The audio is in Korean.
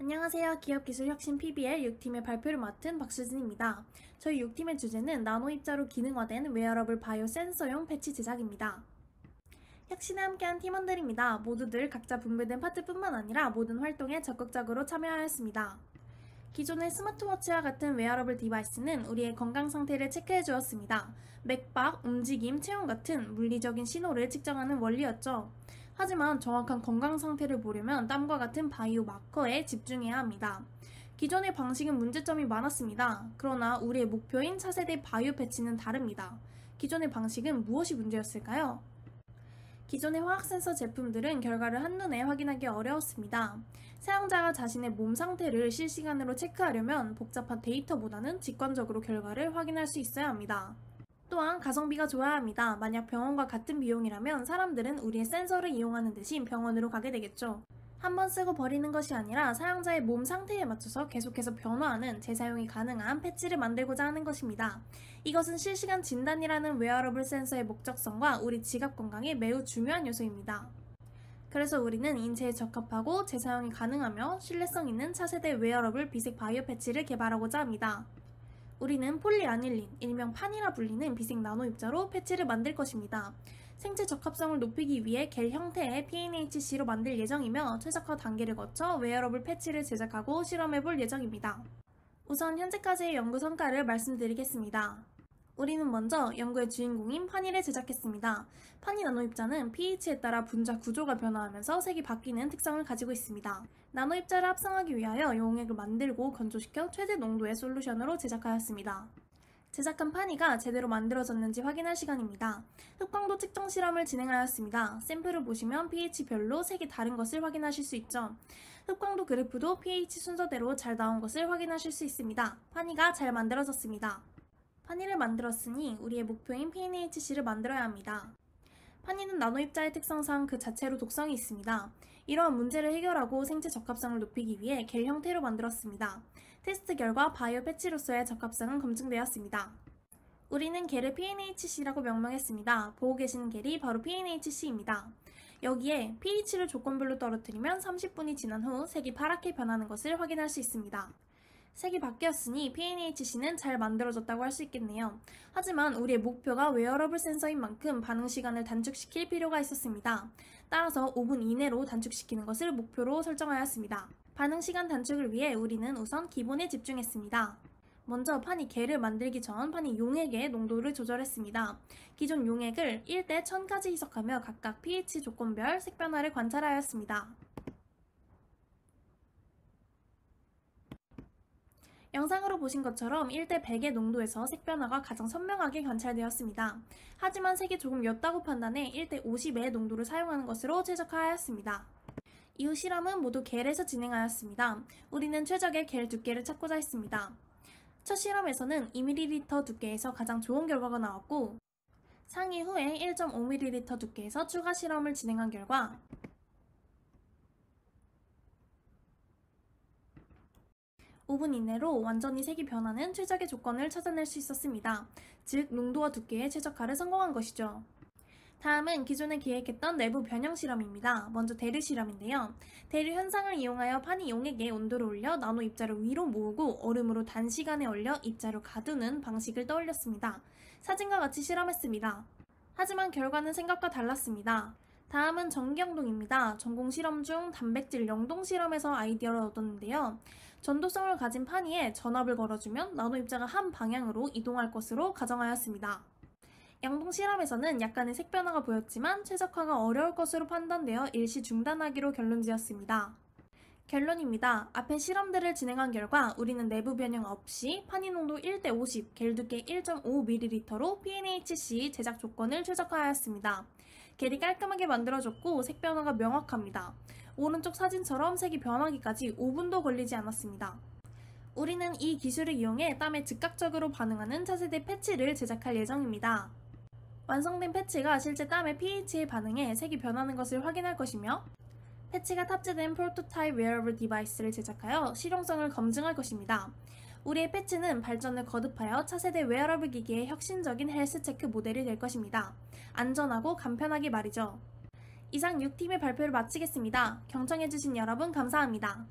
안녕하세요. 기업기술혁신 PBL 6팀의 발표를 맡은 박수진입니다. 저희 6팀의 주제는 나노 입자로 기능화된 웨어러블 바이오 센서용 패치 제작입니다. 혁신에 함께한 팀원들입니다. 모두들 각자 분배된 파트뿐만 아니라 모든 활동에 적극적으로 참여하였습니다. 기존의 스마트워치와 같은 웨어러블 디바이스는 우리의 건강 상태를 체크해 주었습니다. 맥박, 움직임, 체온 같은 물리적인 신호를 측정하는 원리였죠. 하지만 정확한 건강 상태를 보려면 땀과 같은 바이오 마커에 집중해야 합니다. 기존의 방식은 문제점이 많았습니다. 그러나 우리의 목표인 차세대 바이오 패치는 다릅니다. 기존의 방식은 무엇이 문제였을까요? 기존의 화학 센서 제품들은 결과를 한눈에 확인하기 어려웠습니다. 사용자가 자신의 몸 상태를 실시간으로 체크하려면 복잡한 데이터보다는 직관적으로 결과를 확인할 수 있어야 합니다. 또한 가성비가 좋아야 합니다. 만약 병원과 같은 비용이라면 사람들은 우리의 센서를 이용하는 대신 병원으로 가게 되겠죠. 한번 쓰고 버리는 것이 아니라 사용자의 몸 상태에 맞춰서 계속해서 변화하는 재사용이 가능한 패치를 만들고자 하는 것입니다. 이것은 실시간 진단이라는 웨어러블 센서의 목적성과 우리 지갑 건강에 매우 중요한 요소입니다. 그래서 우리는 인체에 적합하고 재사용이 가능하며 신뢰성 있는 차세대 웨어러블 비색 바이오 패치를 개발하고자 합니다. 우리는 폴리아닐린, 일명 판이라 불리는 비색 나노 입자로 패치를 만들 것입니다. 생체 적합성을 높이기 위해 겔 형태의 PNHC로 만들 예정이며 최적화 단계를 거쳐 웨어러블 패치를 제작하고 실험해볼 예정입니다. 우선 현재까지의 연구 성과를 말씀드리겠습니다. 우리는 먼저 연구의 주인공인 판이를 제작했습니다. 판이 나노 입자는 pH에 따라 분자 구조가 변화하면서 색이 바뀌는 특성을 가지고 있습니다. 나노 입자를 합성하기 위하여 용액을 만들고 건조시켜 최대 농도의 솔루션으로 제작하였습니다. 제작한 판이가 제대로 만들어졌는지 확인할 시간입니다. 흑광도 측정 실험을 진행하였습니다. 샘플을 보시면 pH별로 색이 다른 것을 확인하실 수 있죠. 흑광도 그래프도 pH 순서대로 잘 나온 것을 확인하실 수 있습니다. 판이가 잘 만들어졌습니다. 판이를 만들었으니 우리의 목표인 PNHC를 만들어야 합니다. 판이는 나노 입자의 특성상 그 자체로 독성이 있습니다. 이러한 문제를 해결하고 생체 적합성을 높이기 위해 겔 형태로 만들었습니다. 테스트 결과 바이오 패치로서의 적합성은 검증되었습니다. 우리는 겔을 PNHC라고 명명했습니다. 보고 계시는 겔이 바로 PNHC입니다. 여기에 pH를 조건별로 떨어뜨리면 30분이 지난 후 색이 파랗게 변하는 것을 확인할 수 있습니다. 색이 바뀌었으니 PNHC는 잘 만들어졌다고 할 수 있겠네요. 하지만 우리의 목표가 웨어러블 센서인 만큼 반응 시간을 단축시킬 필요가 있었습니다. 따라서 5분 이내로 단축시키는 것을 목표로 설정하였습니다. 반응 시간 단축을 위해 우리는 우선 기본에 집중했습니다. 먼저 판이 겔을 만들기 전 판이 용액의 농도를 조절했습니다. 기존 용액을 1대 1000까지 희석하며 각각 pH 조건별 색 변화를 관찰하였습니다. 영상으로 보신 것처럼 1대 100의 농도에서 색 변화가 가장 선명하게 관찰되었습니다. 하지만 색이 조금 옅다고 판단해 1대 50의 농도를 사용하는 것으로 최적화하였습니다. 이후 실험은 모두 겔에서 진행하였습니다. 우리는 최적의 겔 두께를 찾고자 했습니다. 첫 실험에서는 2ml 두께에서 가장 좋은 결과가 나왔고 상위 후에 1.5ml 두께에서 추가 실험을 진행한 결과 5분 이내로 완전히 색이 변하는 최적의 조건을 찾아낼 수 있었습니다. 즉, 농도와 두께의 최적화를 성공한 것이죠. 다음은 기존에 기획했던 내부 변형 실험입니다. 먼저 대류 실험인데요. 대류 현상을 이용하여 판이 용액의 온도를 올려 나노 입자를 위로 모으고 얼음으로 단시간에 얼려 입자로 가두는 방식을 떠올렸습니다. 사진과 같이 실험했습니다. 하지만 결과는 생각과 달랐습니다. 다음은 전기영동입니다. 전공 실험 중 단백질 영동 실험에서 아이디어를 얻었는데요. 전도성을 가진 판이에 전압을 걸어주면 나노 입자가 한 방향으로 이동할 것으로 가정하였습니다. 양동 실험에서는 약간의 색 변화가 보였지만 최적화가 어려울 것으로 판단되어 일시 중단하기로 결론지었습니다. 결론입니다. 앞에 실험들을 진행한 결과 우리는 내부 변형 없이 판이 농도 1대 50, 겔 두께 1.5ml로 PNHC 제작 조건을 최적화하였습니다. 겔이 깔끔하게 만들어졌고 색 변화가 명확합니다. 오른쪽 사진처럼 색이 변하기까지 5분도 걸리지 않았습니다. 우리는 이 기술을 이용해 땀에 즉각적으로 반응하는 차세대 패치를 제작할 예정입니다. 완성된 패치가 실제 땀의 pH에 반응해 색이 변하는 것을 확인할 것이며 패치가 탑재된 프로토타입 웨어러블 디바이스를 제작하여 실용성을 검증할 것입니다. 우리의 패치는 발전을 거듭하여 차세대 웨어러블 기기의 혁신적인 헬스 체크 모델이 될 것입니다. 안전하고 간편하게 말이죠. 이상 6팀의 발표를 마치겠습니다. 경청해주신 여러분 감사합니다.